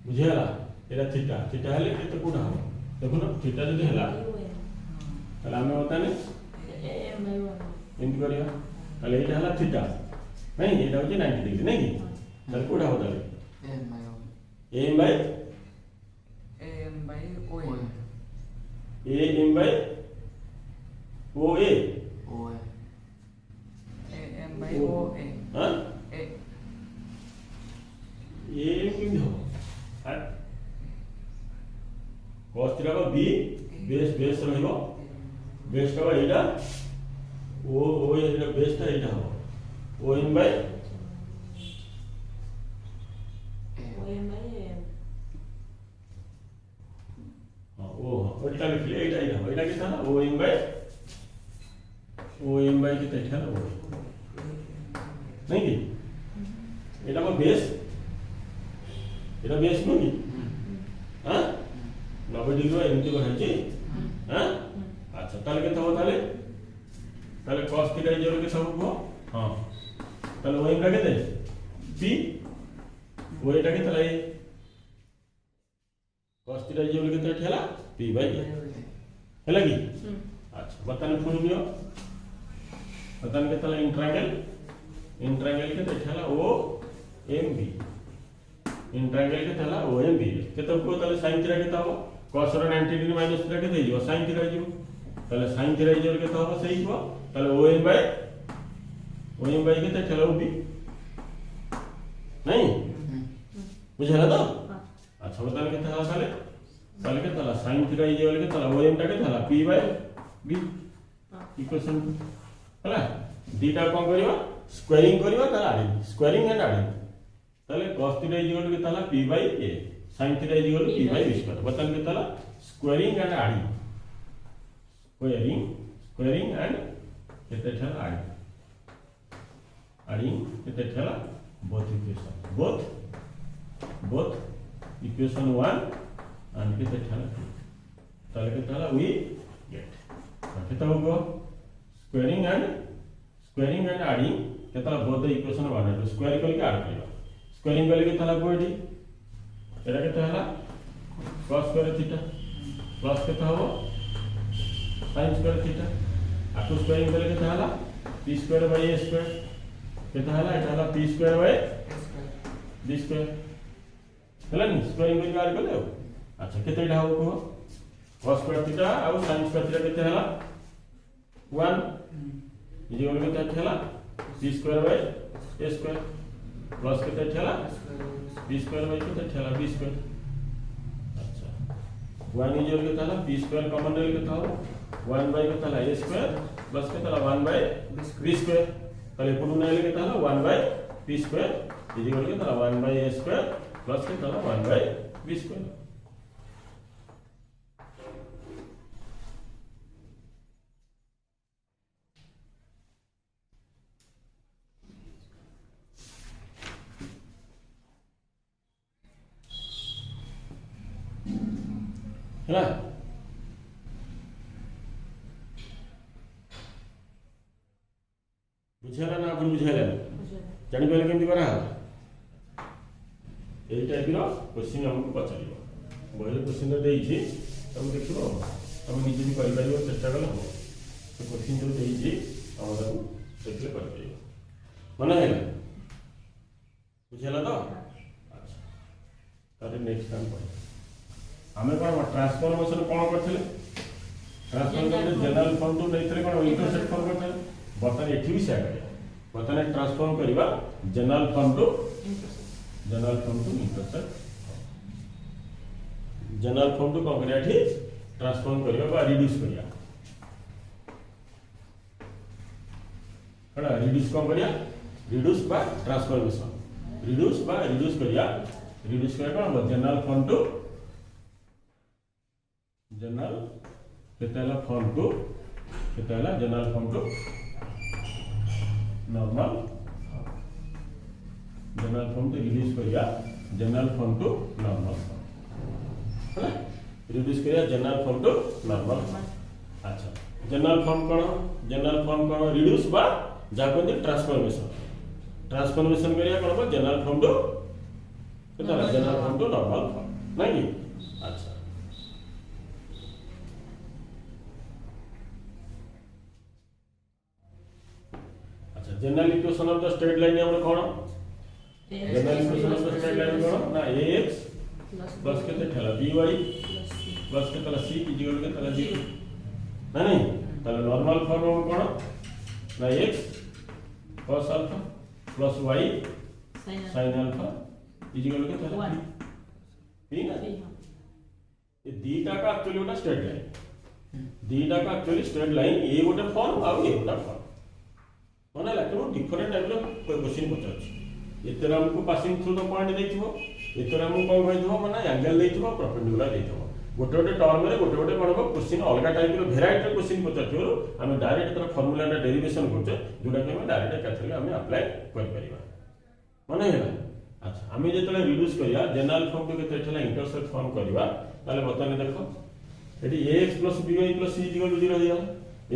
बुझेला एटा theta theta हेले केते कोडा हो देखो ना थीटा जदी हला ताले हमें बताने एंड करिया ताले एटा हला थीटा नहीं एटा होचे 90 डिग्री नहीं कि ताले कोडा हो ताले m by OA am by OA AM by OA हां A ये किंदी हो हां cos थीटा का b बेस बेस रहिबो बेस का एटा ओ एटा बेस ता एटा हो o m by ओटा लिखले एटा एटा हो एटा के था ना o m by कितना था ना वो नहीं कि एटा को बेस एटा बेस नो कि हां 90 डिग्री एमती को है हां अच्छा ताले के था ताले cos थीटा इज के सब को हां ताले o m का केते p वो एटा के ताले cos थीटा इज के तो ठेला p by a है लगी अच्छा बताने फुल नियो बताने के ताले इंट्रायंगल के तो ठेला o m b इंट्रायंगल के ताला o m b के तो को ताले sin थीटा के ताव cos रो 90 डिग्री माइनस थीटा के देइयो sin थीटा इज ताले sin थीटा इज के ताव सही को ताले o m by के तो ठेला b नहीं बुझला तो अच्छा बताने के ताला ताले के ताला sin थीटा इज के ताला o m टा के ताला p by b इक्वेशन हला दीटा कोन करियो स्क्वायरिंग करियो ताला आडी स्क्वायरिंग एंड आडी ताले cos थीटा इज के ताला p by a sin theta is p by b square बताने के ताला स्क्वायरिंग एंड आडी स्क्वायरिंग एंड केते ठला आडी केते ठला both equation 1 and केते ठला ताले के ताला we get केते होगो स्क्वायरिंग एंड आडी केतला both the equation 1 and square करके ऐड करियो स्क्वायरिंग करके ताला कोडी एटा केते हला cos स्क्वायर थीटा प्लस केते होबो sin square theta auto squaring करके केते हला p square by a square केते हला एटा हला p square by b square हला नि स्क्वायरिंग करके ऐड करले अच्छा केते एटा हो को cos स्क्वायर थीटा और sin स्क्वायर थीटा केते हला 1 इजे ओल केते हला p square by a square plus केते हला b स्क्वायर by केते हला b स्क्वायर अच्छा 1 इजे ओल केते हला p स्क्वायर कॉमन ले केते हो 1 by केते हला a स्क्वायर प्लस केते हला 1 by b स्क्वायर ताले पुनु ले केते हला 1 by p स्क्वायर इजे ओल केते हला 1 by a स्क्वायर प्लस केते हला 1 by b स्क्वायर है बुझेला ना अपन बुझेला जानि पहले केमति करा ए टाइप रो क्वेश्चन हमको पचारिबो बहिले क्वेश्चन देइछि तब देखिबो हम निजे भी करि परिबो चेष्टा कला हो तो क्वेश्चन जो देइछि हमरा देखले कर परिबो माने है बुझेला तो अच्छा तारे नेक्स्ट टाइम पढ़ हमें कौन ट्रांसफॉर्मेशन कौन करथिले ट्रांसफॉर्मेशन जनरल फॉर्म तो नहीं थे कौन इंटरसेक्ट फॉर्म करथिले बर्तन एठी भी से करिया बर्तन ट्रांसफॉर्म करबा general form to intercept general form to कौन करिया एठी ट्रांसफॉर्म करबा बा रिड्यूस करिया हड़ा रिड्यूस कौन करिया रिड्यूस बा ट्रांसफॉर्मेशन रिड्यूस करिया कौन जनरल फॉर्म टू जनरल केतेला फॉर्म टू केतेला general form to normal general form to reduce करिया जनरल फॉर्म टू नॉर्मल है रिड्यूस करिया जनरल फॉर्म टू नॉर्मल अच्छा जनरल फॉर्म कोन रिड्यूस बा जा कोन ट्रांसफॉर्मेशन करिया कोन जनरल फॉर्म टू केता general form to normal form नहीं कि अच्छा अच्छा general equation of the straight line हमर कोन general equation of the straight line कोन ना ax प्लस केते ठेला by प्लस के तला c इक्वल के तला 0 नहीं तला नॉर्मल फॉर्म कोन ना x cos alpha plus y sin alpha equal के तला b ना ये दीटा का एक्चुअली गोटे स्ट्रेट लाइन दीटा का एक्चुअली स्ट्रेट लाइन ये गोटे फॉर्म आ ये गोटे फॉर्म माने लागो डिफरेंट टाइप रो क्वेश्चन पचाछ एतरा हमको पासिंग थ्रू द पॉइंट देथिबो एतरा हमको कोन कहथिबो माने एंगल देथिबो परपेंडिकुलर देथिबो गोटे गोटे टर्म रे गोटे गोटे कोन क्वेश्चन अलग टाइप रो वेराइटी क्वेश्चन पचाछरो हम डायरेक्ट तर फार्मूला रे डेरिवेशन करछे जोटा कि हम डायरेक्ट कैथले हम अप्लाई कर परिबा माने हैला अच्छा हम जेतले रिड्यूस करिया जनरल फॉर्म के केते ठला इंटरसेप्ट फॉर्म करबा ताले बताने देखो एटी ax + by + c = 0 दिया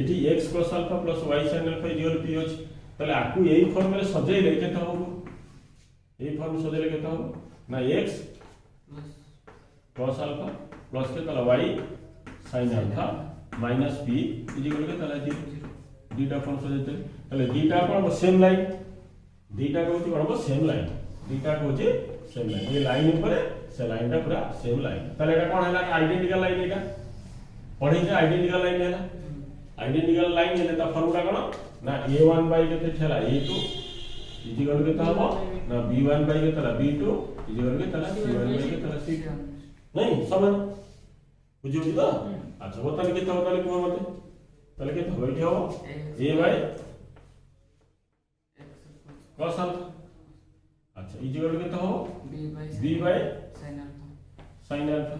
eighty x cos alpha + y sin alpha = p अछि ताले आकु एई फॉर्म रे सजेइले केते होबो एई फॉर्म सजेइले केते होबो ना x cos अल्फा प्लस के तला y sin अल्फा - p = के तला 0 दीटा फॉर्म सजेइते ताले दीटा कोन सेम लाइन दीटा को कोन सेम लाइन दीटा को सेम लाइन ये लाइन ऊपर से लाइन टा पूरा सेम लाइन ताले एटा कोन हैला आइडेंटिकल लाइन एटा पढै जे आइडेंटिकल लाइन हैला आइडेंटिकल लाइन हेले ता फॉर्मूला कोन ना a1 बाय केते ठेला a2 इक्वल के तला ना b1 बाय के तला b2 इक्वल के तला c1 बाय के तला c नहीं समान बुझियो तो अच्छा वो ताले केते हो ताले को मते ताले केते हो एठी हो a बाय cos अल्फा अच्छा इक्वल के तो हो b बाय sin अल्फा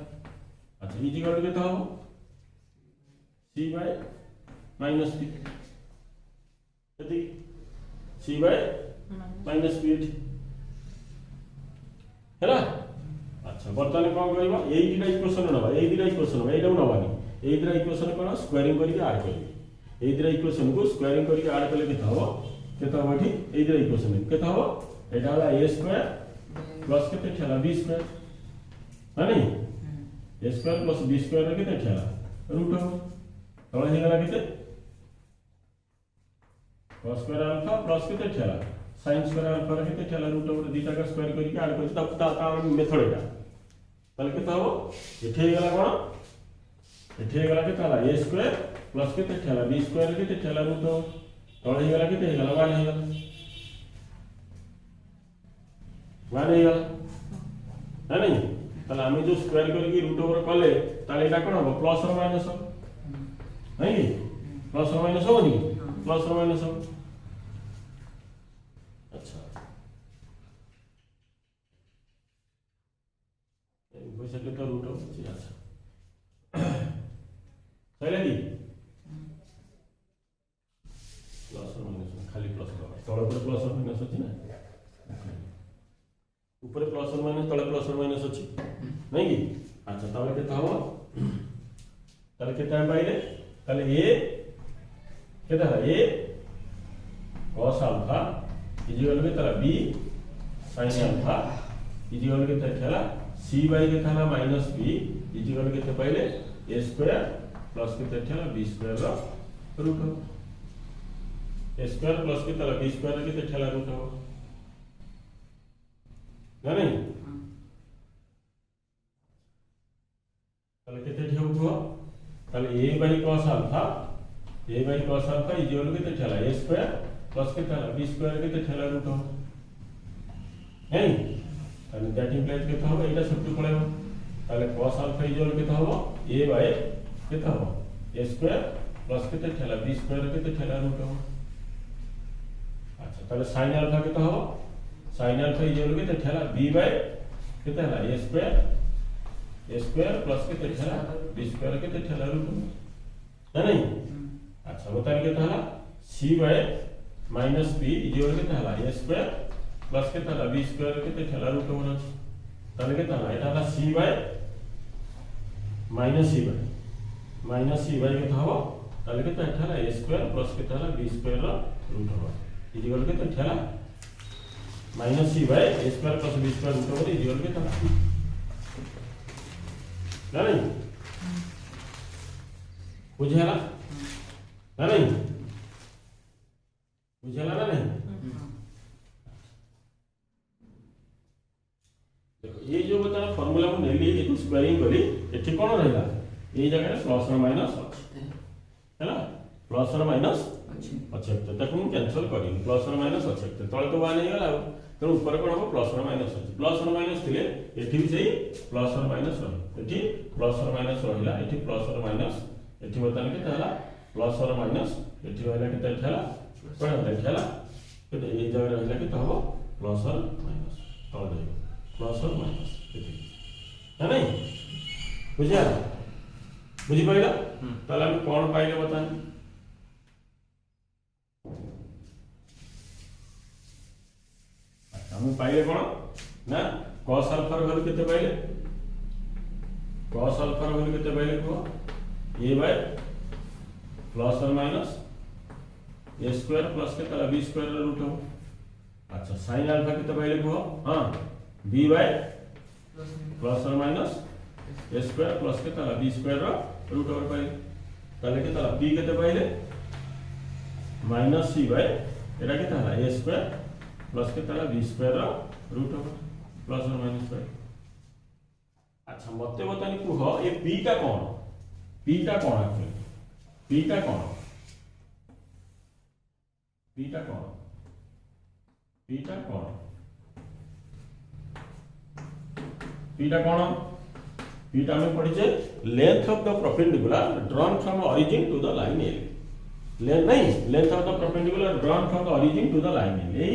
अच्छा इक्वल के तो हो c बाय -p यदि c बाय -p हैला अच्छा बर्तमान कोन करबा एई दिटा इक्वेशन नबा एई दिटा इक्वेशन एटा नबानी एई दिटा इक्वेशन कोन स्क्वायरिंग करके ऐड करबी एई दिटा इक्वेशन को स्क्वायरिंग करके ऐड करले केता हो केता होठी एई दिटा इक्वेशन केता हो एटा होला a² प्लस केते ठेला b² हानी a² प्लस b² रे केते ठेला रूट हो तळे हेगला केते cos² अल्फा प्लस केते ठेला sin² अल्फा रे केते ठेला रूट ओवर दीटा का स्क्वायर करके ऐड करछि ता मेथड एटा तले केता हो एठे हेगला कोन एठे हेगला केता होला a² प्लस केते ठेला b² रे केते ठेला रूट हो तळे हेगला केते हेगला 1 हेगला 1 हेगला है नहीं ताले आमी जो स्क्वायर करके रूट ओवर कले ताले एटा कोन हो प्लस और माइनस हो नहीं प्लस और माइनस हो नहीं प्लस और माइनस हो अच्छा वैसे के तो रूट हो अच्छा सही लगी प्लस और माइनस खाली प्लस तळे पर प्लस और माइनस अछि ना ऊपर प्लस और माइनस तळे प्लस और माइनस अछि नहीं की अच्छा तळे केता हो तळे केता पाइले तळे a केता है a cos अल्फा इक्वल के तला b sin अल्फा इक्वल के तला c बाय के तला -p इक्वल के पाइले a² प्लस के तला b² रो रूट हो a² प्लस के तला b² के तला रूट हो ना नहीं तले केते ठेउ हो तले a by cos alpha equal के तला a² प्लस के तला b² के तला रूट हो नहीं तले दैट इंप्लाइज के हो एटा सब पळेबो तले cos अल्फा इक्वल के हो a बाय के हो a² प्लस के तला b² के तला रूट हो अच्छा तले sin अल्फा के हो sin अल्फा इक्वल के तला b बाय के तला a² प्लस के तला b² के तला रूट हो नहीं अच्छा बताने के तला c बाय -p इक्वल के तला a² प्लस के तला b² के तला रूट हो तले के तला एटा होला c बाय -c बाय के हो तले के तला a² प्लस के तला b² रो रूट हो इक्वल के तला minus c by a square plus b square root over is equal to ना नहीं बुझेला ना नहीं बुझेला ना नहीं देखो ये जो बता फार्मूला को नेली ये स्क्वायरिंग करी एठी कोन रहला ये जगह प्लस और माइनस अछि हैला प्लस और माइनस अच्छा तो ताकू कैंसिल करी प्लस और माइनस अच्छा तो तळे तो 1 हे गला तो ऊपर कोन हो प्लस और माइनस अछि प्लस और माइनस थिले एठी भी सही प्लस और माइनस रही एठी प्लस और माइनस रहिला एठी प्लस और माइनस एठी बता के तहला प्लस और माइनस एठी रहला के तहला कोन तहला तो ये जगह रहला के तो हो प्लस और माइनस तो दे प्लस और माइनस एठी है नहीं बुझिया बुझी पाइला ताला हम कोन पाइले बतानी हम पाइले कोन ना cos अल्फा रो वैल्यू केते पाइले cos अल्फा रो वैल्यू केते पाइले को a बाय प्लस और माइनस a स्क्वायर प्लस के तला b स्क्वायर रो रूट हो अच्छा sin अल्फा केते पाइले को हां b बाय प्लस और माइनस a स्क्वायर प्लस के तला b स्क्वायर रो रूट ओवर पाइले ताले के तला b केते पाइले माइनस c बाय एटा के तला a स्क्वायर प्लस के तला b स्क्वायर रो रूट ओवर प्लस और माइनस बाय अच्छा मते बतानी कुह ये p का कोन p का कोन एक्चुअली p का कोन p का कोन p का कोन p का कोन p ता हम पढ़िचे length of the perpendicular drawn from origin to the line ए लेंथ नहीं length of the perpendicular drawn from the origin to the line ए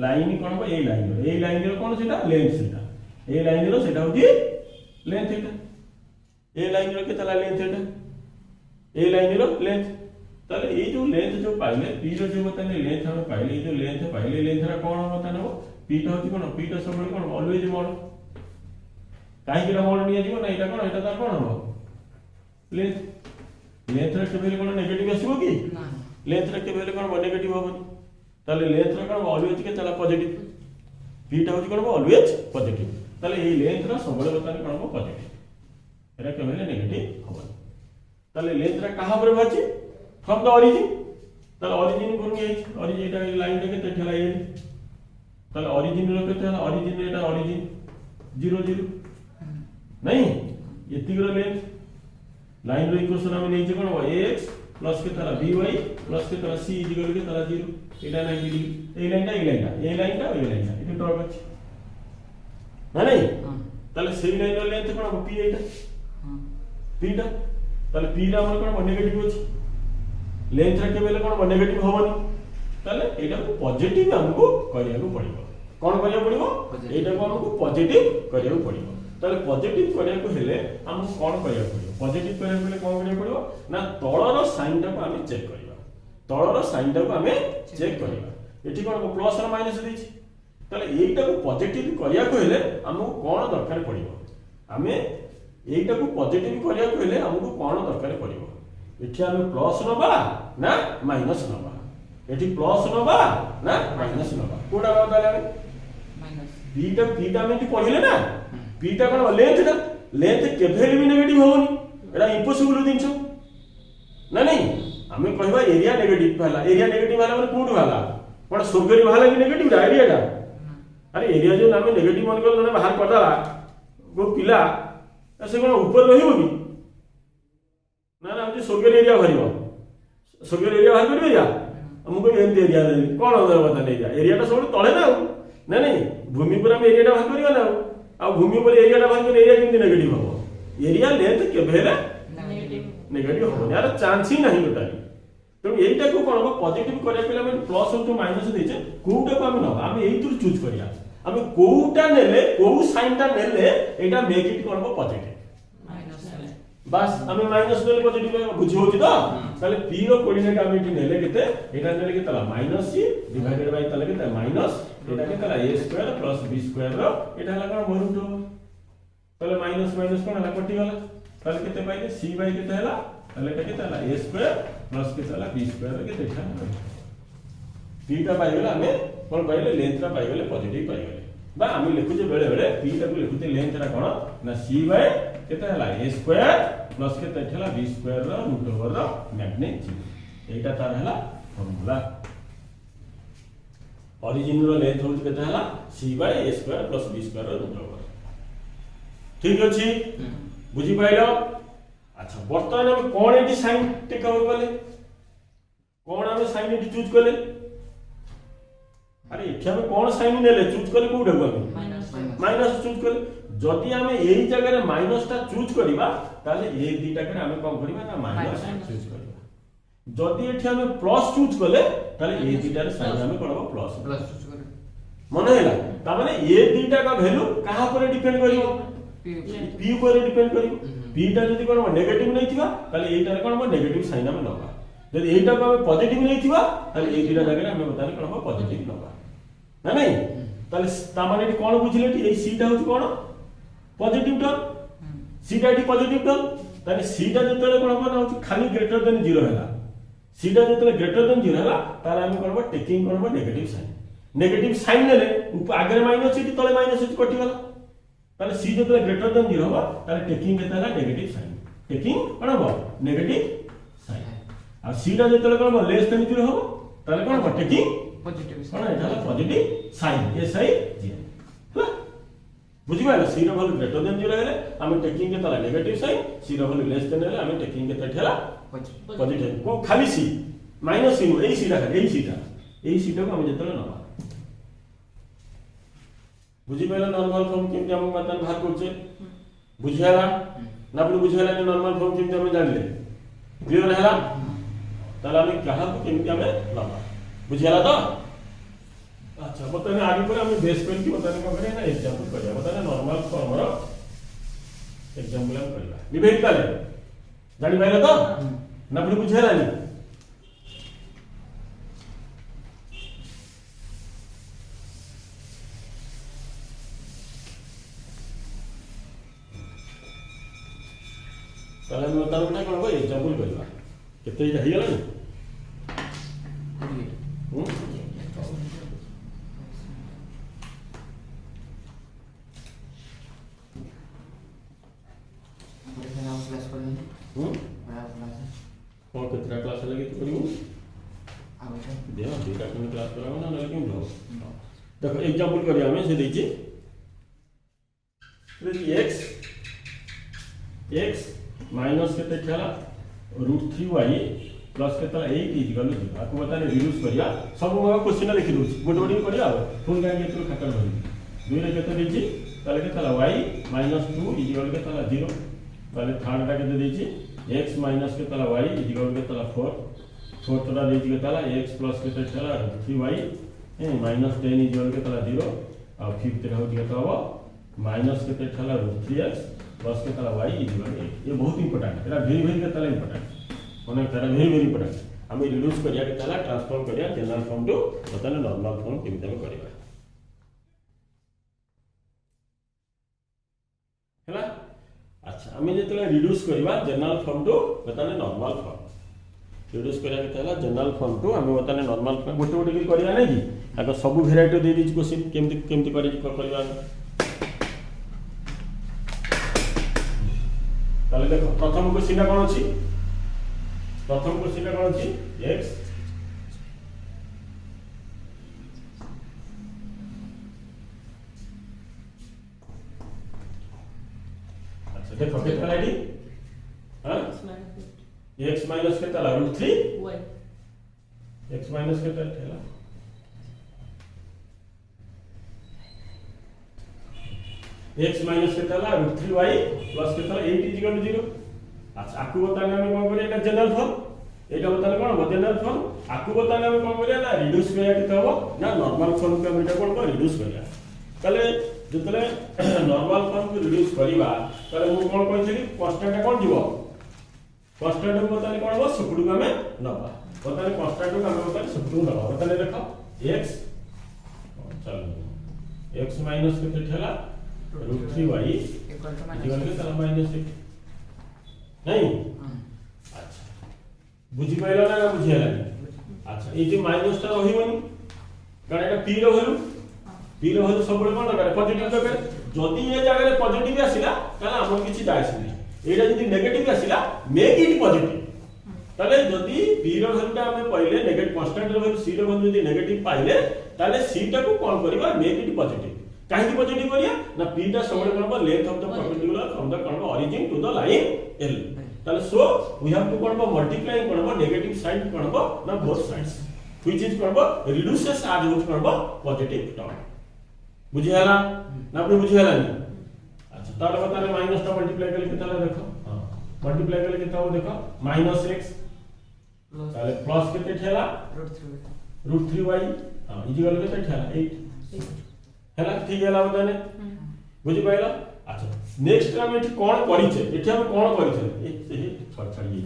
लाइन कोन बा ए लाइन रो कोन सेटा लेंथ सेटा ए लाइन रो सेटा होती लेंथ एटा ए लाइन रो के तला लेंथ एटा ए लाइन रो लेंथ तले ए जो लेंथ जो पाइले p रो जो बताने लेंथ हम पाइले जो लेंथ पाइले लेंथ रा कोन बताने हो p टा होती कोन p टा सब कोन ऑलवेज मोड काहे कि मोड निया जीवो ना एटा कोन एटा तार कोन हो लेंथ लेंथ रा के भेले कोन नेगेटिव आसीबो कि ना लेंथ रा के भेले कोन नेगेटिव होबो ताले लेंथ रा कोन ऑलवेज के तला पॉजिटिव p टा होती कोन ऑलवेज पॉजिटिव ताले ए लेंथ रा सबले बताने कोन हो पॉजिटिव एरा के भेले नेगेटिव होबो ताले लेंथ रा कहां पर बाची फ्रॉम द ओरिजिन ताले ओरिजिन कोन गई ओरिजिन एटा लाइन के ते ठला ए ताले ओरिजिन रो के तला ओरिजिन एटा ओरिजिन 0 0 नहीं एति गरो लेंथ लाइन रो इक्वेशन हम नै जे कोन x प्लस के तला by प्लस के तला c इक्वल के तला 0 एटा 90 डिग्री ए लाइनटा इति टॉप अछि ना नहीं ताले सेही लाइन रो लेंथ कोन p एटा p टा ताले p रा हमर कोन नेगेटिव अछि लेंथ रा के बेले कोन नेगेटिव होबनी ताले एटा को पॉजिटिव हमको करिया को पड़िबो कोन करिया पड़िबो एटा को हमको पॉजिटिव करिया को पड़िबो ताले पॉजिटिव करिया को हेले हम कोन करिया पड़िबो पॉजिटिव करिया बेले कोन करिया पड़िबो ना तळर साइन टा को हम चेक करिबा तळर साइन टा को हम चेक करिबा एठी कोन प्लस और माइनस देछि ताले एटा को पॉजिटिव करिया को हेले हमको कोन दरकार पड़िबो हमें एटा को पॉजिटिव करिया को हेले हमको कोन दरकार पड़िबो एठी हम प्लस नबा ना माइनस नबा एठी प्लस नबा ना माइनस नबा कोडा बताले माइनस p टा में पढिले ना p टा कोन लेंथ केभेल भी नेगेटिव होनी एटा इंपॉसिबल दिनछ ना नहीं हमें कहबा एरिया नेगेटिव वाला माने कोड वाला कोन स्वर्गरी वाला भी नेगेटिव एरिया टा अरे एरिया जो नामे नेगेटिव मन कर बाहर करदाला गो पिला से कोन ऊपर रहिबो कि ना ना हम स्वर्गर एरिया भरिबो स्वर्गर एरिया बाहर करबे या हमको एंत एरिया दे कोन होबे बता एरिया टा सब तळे ना ना नहीं भूमि पर हम एरिया टा बाहर करियो ना आ भूमि पर एरिया टा बाहर कर एरिया किंती नेगेटिव हो एरिया लेंथ के भेले नेगेटिव हो यार चांस ही नहीं टोटली तो एटा को कोन पॉजिटिव करे पले हम प्लस और माइनस देचे कोउटा को हम एई तुर चूज करिया हम कोउटा नेले को साइन टा नेले एटा मेक इट कोन पॉजिटिव बस हमें माइनस ले पॉजिटिव बुझी होची तो ताले p रो कोऑर्डिनेट हम इटी नेले केते एटा नेले के तला -c डिवाइडेड बाय तला के माइनस एटा के तला a square plus b square रो एटा हला कोन रूट हो ताले माइनस माइनस कोन हला कटि गला ताले केते पाइले c बाय केते हला ताले के तला a स्क्वायर प्लस के तला b स्क्वायर के देखा p टा पाई गेले हमें कोन पाइले लेंथ रा पाई गेले पॉजिटिव पाई गेले बा हम लिखु जे बेले बेले p टा को लिखु जे लेंथ रा कोन ना c बाय केते हला a स्क्वायर प्लस केते हला b स्क्वायर रा रूट ओवर रा मैग्नीट्यूड एटा तार हला फार्मूला ओरिजिन रो लेंथ होउ केते हला c by a square plus b square रा रूट ओवर ठीक अछि बुझी पाइलो अच्छा वर्तमान हम कोन एटी साइन टेक ओवर करले कोन हम साइन एटी चूज करले अरे एठी हम कोन साइन नेले चूज करले कोडा को माइनस चूज करले जदि हम एई जगह रे माइनस टा चूज करबा ताले ए दीटा के हम कोन करबा ना माइनस चूज करबा जदि एठी हम प्लस चूज करले ताले ए दीटा रे साइन हम करबा प्लस चूज करे मने हैला ता माने ए दीटा का वैल्यू कहा पर डिपेंड करिवो p पर डिपेंड करिवो p टा जदि कोन नेगेटिव नै थिबा ताले एटा कोन नेगेटिव साइन हम लगा जदि एटा को हम पॉजिटिव नै थिबा ताले ए दीटा जगह हम बताले कोन पॉजिटिव लगा ना नहीं ताले ता माने कोन बुझिले टी ए सी टा होछ कोन पॉजिटिव टर्म सी टा पॉजिटिव टर्म ताले सी टा जतले कोन हम होछ खाली ग्रेटर देन 0 हैला सी टा जतले ग्रेटर देन 0 हैला ताले हम कोन टेकिंग कोन नेगेटिव साइन नेले आगे माइनस इटी तले माइनस इटी कटि गला ताले सी जतले ग्रेटर देन 0 होबा ताले टेकिंग केता है नेगेटिव साइन टेकिंग कोन हो नेगेटिव साइन आ सी टा जतले कोन लेस देन 0 होबा ताले कोन taking positive cone Etah positive sign S I जी हला बुझी बाला सी रो वैल्यू ग्रेटर देन 0 हेले हम टेकिंग के ताला नेगेटिव साइन सी रो वैल्यू लेस देन हेले हम टेकिंग के ताला पॉजिटिव को खाली सी माइनस सी ए सी टा ए सी टा को हम जतले नबा बुझी पाइला नॉर्मल फॉर्म केमति हम मतलब बाहर करछे बुझियाला ना बोल बुझियाला कि नॉर्मल फॉर्म केमति हम जानले क्लियर हैला ताला हम कहा को केमति हम लाबा बुझियाला तो अच्छा बताने आगे पर हम बेस पॉइंट की बताने को करे ना एग्जांपल करिया बताने नॉर्मल फॉर्म रो एग्जांपल हम करिया विवेक ताले जानि पाइला तो ना बोल बुझियाला नि ताले हम तार बना कोन एग्जांपल करबा केते हे गेला नि कौन कितना क्लास लगे तो करियो देवा डेटा कोन क्लास कराओ ना लेकिन लो देखो एग्जांपल करिया हमें से दीजिए x माइनस केते चला √3y प्लस केते 8 इज इक्वल टू आपको बताने रिड्यूस करिया सब मैं क्वेश्चन लिखि दूची गोटे गोटे करिया फुल गाय के तो खाता रही दुई रे केते दीची ताले केते y -2 इज इक्वल केते 0 ताले थर्ड टा केते दीची x माइनस केते y इज इक्वल केते 4 फोर्थ टा दीची केते x प्लस केते चला 3y -10 इज इक्वल केते 0 और फिफ्थ टा हो केते हो माइनस केते चला √3x प्लस के ताला y इज इक्वल 8 ये बहुत इंपोर्टेंट एटा वेरी वेरी के ताला इंपोर्टेंट माने ताला वेरी वेरी इंपोर्टेंट हम रिड्यूस करिया के ताला ट्रांसफॉर्म करिया जनरल फॉर्म टू बताने नॉर्मल फॉर्म केमिति हम करिवा हैला अच्छा हम जेतले रिड्यूस करिवा जनरल फॉर्म टू बताने नॉर्मल फॉर्म रिड्यूस करिया के ताला जनरल फॉर्म टू हम बताने नॉर्मल फॉर्म गोटे गोटे के करिया नै कि आको सब वेराइटी दे दिछ क्वेश्चन केमिति केमिति करिवा ताले देखो प्रथम क्वेश्चन कोन अछि प्रथम क्वेश्चन कोन अछि x अच्छा देखो केतना आईडी हां x माइनस के ताला √3 y x माइनस के ताला थेला x माइनस के ताला √3y प्लस के ताला 8 इज इक्वल टू 0 अच्छा आकु बताने हम कोन करिया एटा जनरल फॉर्म एटा बताने कोन जनरल फॉर्म आकु बताने हम कोन करिया ना रिड्यूस करिया केते हो ना नॉर्मल फॉर्म के हम एटा कोन रिड्यूस करिया तले जतले नॉर्मल फॉर्म को रिड्यूस करिवा तले मु कोन कहछि कांस्टेंट कोन जीवो कांस्टेंट को बताने कोन हो सुकुडु हमें नबा बताने कांस्टेंट को हमें बताने सुकुडु नबा बताने देखो x चलो x माइनस केते थेला √3y इक्वल टू ताला -8 नहीं अच्छा बुझी पाइला ना बुझियाला अच्छा ए जे माइनस ता रहिबनी कारण एटा p रो वैल्यू सब बळे कोन दरकार पॉजिटिव दरकार जदी ए जगह रे पॉजिटिव आसिला ताला हमर किछि दायस नै एटा जदी नेगेटिव आसिला मेक इट पॉजिटिव ताले जदी p रो वैल्यूटा हम पहिले नेगेटिव कांस्टेंट रो वैल्यू c रो वैल्यू जदी नेगेटिव पाइले ताले c टा को कोन करबा मेक इट पॉजिटिव काहे की पॉजिटिव करिया ना p टा सब बळे कोन length of the perpendicular from the कोन origin to the line l ताले सो वी हैव टू कोन मल्टीप्लाई कोन नेगेटिव साइड कोन ना बोथ साइड्स व्हिच इज कोन रिड्यूसेस आज यूज कोन पॉजिटिव टर्म बुझियाला ना आपने बुझियाला नहीं अच्छा ताले बताले माइनस टा मल्टीप्लाई करले कितना देखो हां मल्टीप्लाई करले कितना हो देखो -x ताले प्लस कितने ठेला √3y हां इक्वल कितने ठेला 8 हैला ठीक हैला बताने बुझि पाइला अच्छा नेक्स्ट टाइम एठी कोन करिछे एठी हम कोन करिछे ए छाड़ी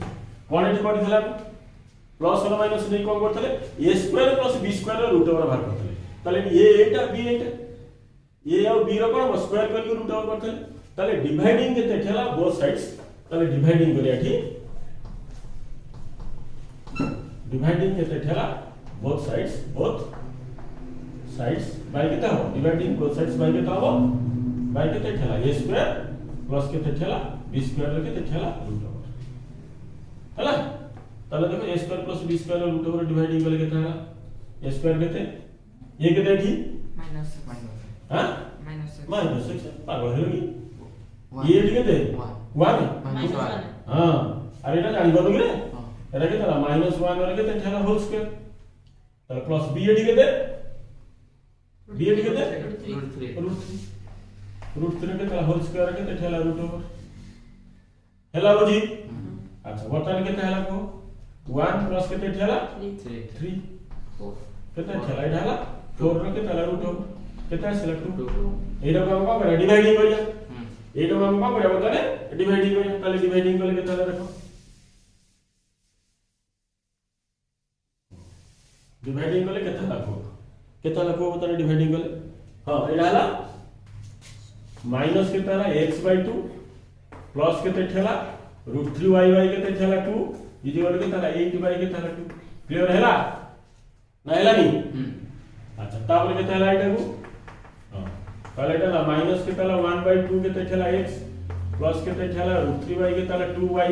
कोन एठी करिथला प्लस और माइनस नहीं कोन करथले a² + b² रो रूट ओवर बाहर करथले ताले ये एटा b एटा ए और b रो कोन स्क्वायर करके रूट ओवर करथले ताले डिवाइडिंग केते ठेला बोथ साइड्स ताले डिवाइडिंग करिया ठी डिवाइडिंग केते ठेला बोथ साइड्स बाय केते हो डिवाइडिंग बोथ साइड्स बाय केते हो बाय केते ठेला a² प्लस केते ठेला b² रो केते ठेला रूट ओवर हला ताले देखो a² + b² रो रूट ओवर डिवाइडिंग करले केते हला a² केते ये केते ठी माइनस हां माइनस 6 पागल होगी ये ठीक है 1 हां अरे এটা জানি বলো কি রে এটা কি তাহলে -1 और কেতে ठेला होल स्क्वायर তাহলে প্লাস b এ ঠিক আছে b এ ঠিক আছে √3 के ताला होल स्क्वायर केते ठेला रूट ओवर हेला बुझी अच्छा वर्तमान केते हला को 1 प्लस केते ठेला 3 4 केते ठेला इढाला 4 रो केते रूट ओवर केते सिलेक्ट 2 एडा को हम का डिवाइडिंग करिया एडा को हम का करिया बताने डिवाइडिंग करिया ताले डिवाइडिंग करले केते देखो डिवाइडिंग करले केते लाखो बताने डिवाइडिंग करले हां एडा हला माइनस केते हला x/2 प्लस केते ठेला √3y केते ठेला 2 इक्वल केते हला 8y केते हला 2 क्लियर हैला ना हैला नी अच्छा तापर केते हला एटा को हां ताले एटा ना माइनस केते हला 1/2 केते ठेला x प्लस केते ठेला √3y केते हला 2y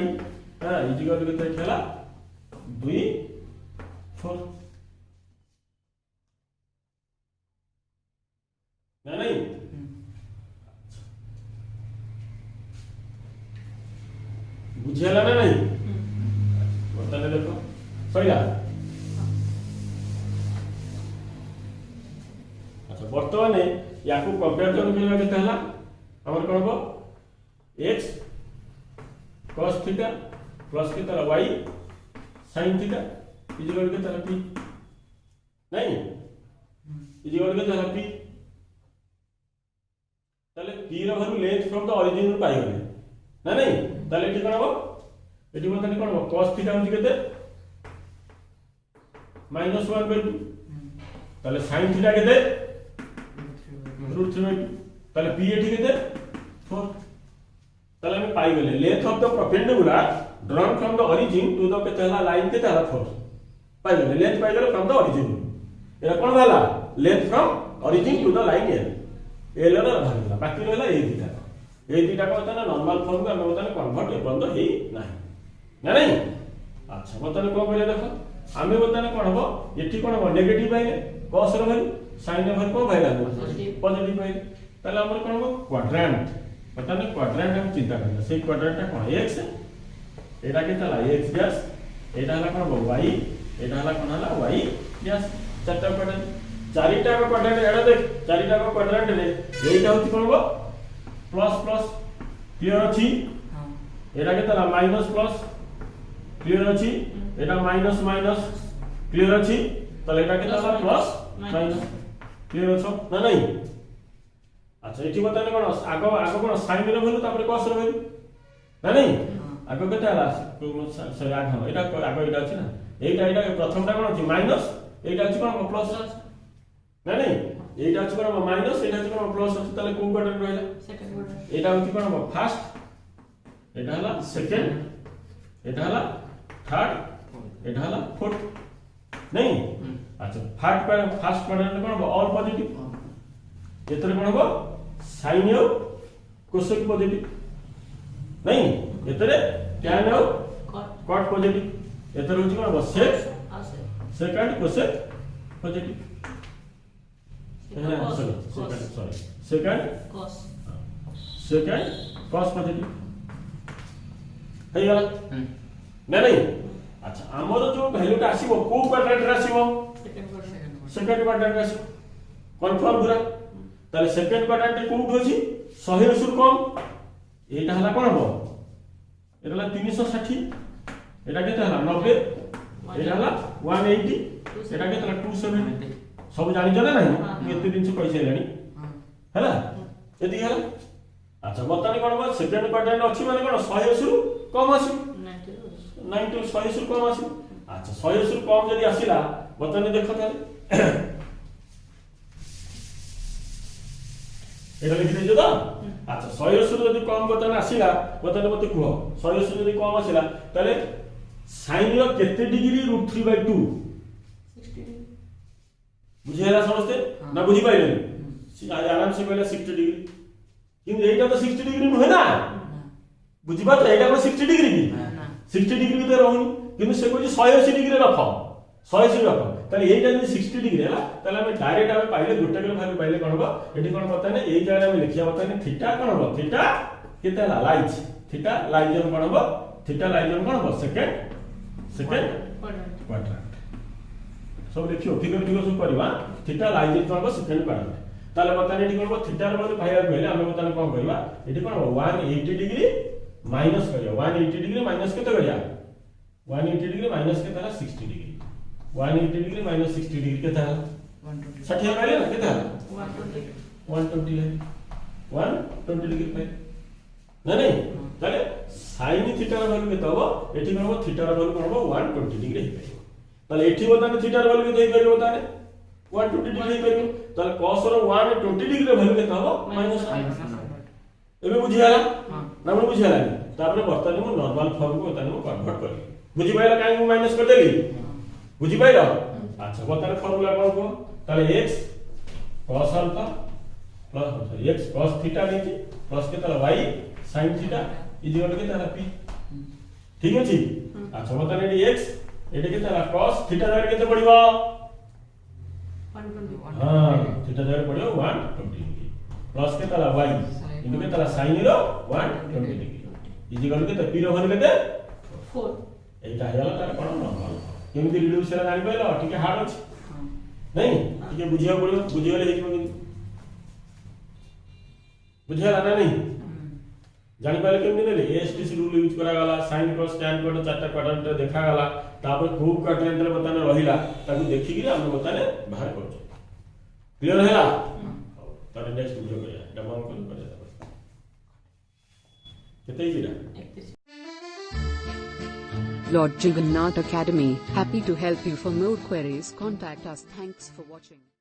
हां इक्वल केते ठेला 2 4 ना नहीं बुझेला ना नहीं बताने देखो सही है अच्छा वर्तमान याकू कंपैरिजन करबा केते हला हमर करबो x cos थीटा प्लस के तरह y sin थीटा इक्वल के तरह p नहीं इक्वल के तरह p ताले p रो value length from the origin रो पाई गले ना नहीं ताले एठी कोन हो एठी बताने कोन हो cos थीटा होची केते -1/2 ताले sin थीटा केते √3/2 ताले p एठी केते 4 ताले हम पाई गले length of the perpendicular drawn from the origin to the केते हला लाइन केते हला 4 पाई गले लेंथ पाई गले फ्रॉम द ओरिजिन एरा कोन हला length from origin to the line l रो भागला बाकी रहला ए दिटा को बताना नॉर्मल फॉर्म को हम बताने कन्वर्ट एपन तो हे नाही ना नहीं अच्छा बताने को पहिले देखो हमें बताने कोन हो एठी कोन हो नेगेटिव आइले cos रो वैल्यू sin रो वैल्यू को भाइला पॉजिटिव आइले ताले हमर कोन हो क्वाड्रेंट बताने क्वाड्रेंट हम चिंता करना से क्वाड्रेंट कोन x एटा के चला x यस एटा हला कोन हो y एटा हला कोन हला y यस चारटा क्वाड्रेंट चारिटा को क्वाड्रेंट एडा देख चारिटा को क्वाड्रेंट ले एटा होती कोन हो प्लस प्लस क्लियर अछि हां एटा के तला माइनस प्लस क्लियर अछि एटा माइनस माइनस क्लियर अछि तले एटा के तला प्लस माइनस क्लियर अछो ना नहीं अच्छा एठी बताने कोन आगो आगो कोन sin रो वैल्यू तापर cos रो वैल्यू ना नहीं आगो केते हला सॉरी आगो एटा अछि ना एटा प्रथमटा कोन अछि माइनस एटा अछि कोन प्लस ना नहीं एटा अछि कोन माइनस एटा अछि कोन प्लस अछि तले कोन क्वाड्रेंट रहला सेकंड क्वाड्रेंट एटा होती कोन फर्स्ट एटा हला सेकंड एटा हला थर्ड एटा हला फोर्थ नहीं अच्छा फास्ट क्वाड्रेंट कोन ऑल पॉजिटिव एतरे कोन हो साइन और कोसेक पॉजिटिव नहीं एतरे tan और cot पॉजिटिव एतरे होची कोन sec second cosec positive second cos positive है गला ना नहीं अच्छा हमर जो वैल्यूटा आसीबो को क्वाड्रेंट रे आसीबो सेकंड क्वाड्रेंट रे आसीबो कंफर्म पूरा ताले सेकंड क्वाड्रेंट कोउठ होची 100 सुर कम एटा हला कोन हो एटा हला 360 एटा केते हला 90 एटा हला 180 एटा केते हला 270 सब जानि जने नाही एते दिन से पैसा लेनी हला एति हला अच्छा बतानी कोन बा सेकंड क्वाड्रेंट अछि माने कोन 100 सुर कम आसी 90 100 सुर कम आसी अच्छा 100 सुर कम जदी आसीला बतानी देखो ताले एटा लिखि देजो तो अच्छा 100 सुर जदी कम बतानी आसीला बतानी मते कुहो 100 सुर जदी कम आसीला ताले sin रो केते डिग्री √3/2 बुझेला समझते ना बुझी पाइले आराम से कहले 60 डिग्री किंतु एटा तो 60 डिग्री नुहे ना बुझी बात एटा को 60 डिग्री की 60 डिग्री तो रहउनी किंतु से को 180 डिग्री रख 180 रख ताले एटा जदी 60 डिग्री हैला ताले हम डायरेक्ट हम पाइले गोटे के भाग पाइले कोन हो एटी कोन पता नै एई जगह हम लिखिया पता नै थीटा कोन हो थीटा केते लाइज थीटा लाइज कोन हो थीटा लाइज कोन हो सेकंड क्वाड्रेंट सब देखियो फिगर सब करबा थीटा लाइज कोन हो सेकंड क्वाड्रेंट ताले बताने एटी कोन हो थीटा रे मतलब भाई कहले हम बताने कोन करबा एटी कोन हो 180 डिग्री माइनस करिया 180 डिग्री माइनस केते करिया 180 डिग्री माइनस केते हला 60 डिग्री 180 डिग्री माइनस 60 डिग्री केते हला 60 कहले ना केते हला 120 है 120 डिग्री पे ना नहीं ताले sin थीटा रे वैल्यू केते हो एटी कोन हो थीटा रे वैल्यू कोन हो 120 डिग्री हे पे ताले एठी बताने थीटा रे वैल्यू केते हे करियो बताने 120 डिग्री हे करियो ताले cos रो 120 डिग्री रे वैल्यू केते हो माइनस एबे बुझी हला ना मन बुझी हला तापर बर्तन मु नॉर्मल फॉर्म को बताने मु कन्वर्ट करी बुझी पाइला काई मु माइनस कर देली बुझी पाइला अच्छा बताने फार्मूला कोन को ताले x cos alpha plus x cos theta नीति प्लस के ताले y sin थीटा इक्वल के ताले p ठीक अछि अच्छा बताने x एटे के ताले cos थीटा दार केते पड़िबो 120 हां थीटा दार पड़िबो 120 प्लस के ताले y इनके के ताले sin रो 120 डिग्री इक्वल के त p रो भन केते 4 एटा हैला तार कोन नॉर्मल केमति रिड्यूस होला जानि पाइलो ठीक हार्ड अछि नहीं ठीक बुझिया पड़ियो बुझियले हेजिबो कि बुझियला ना नहीं जानि पाइले केमति नेले एसटीसी रूल यूज करा गला sin cos tan cot चारटा क्वाड्रेंट देखा गला तापर खूब क्वाड्रेंट रे बताने रहिला ताकू देखि कि हम बताने बाहर करछ क्लियर हैला तारे नेक्स्ट वीडियो करिया डेमो कर कितने जीरा Lord Jagannath Academy, happy to help you. For more queries, contact us. Thanks for watching.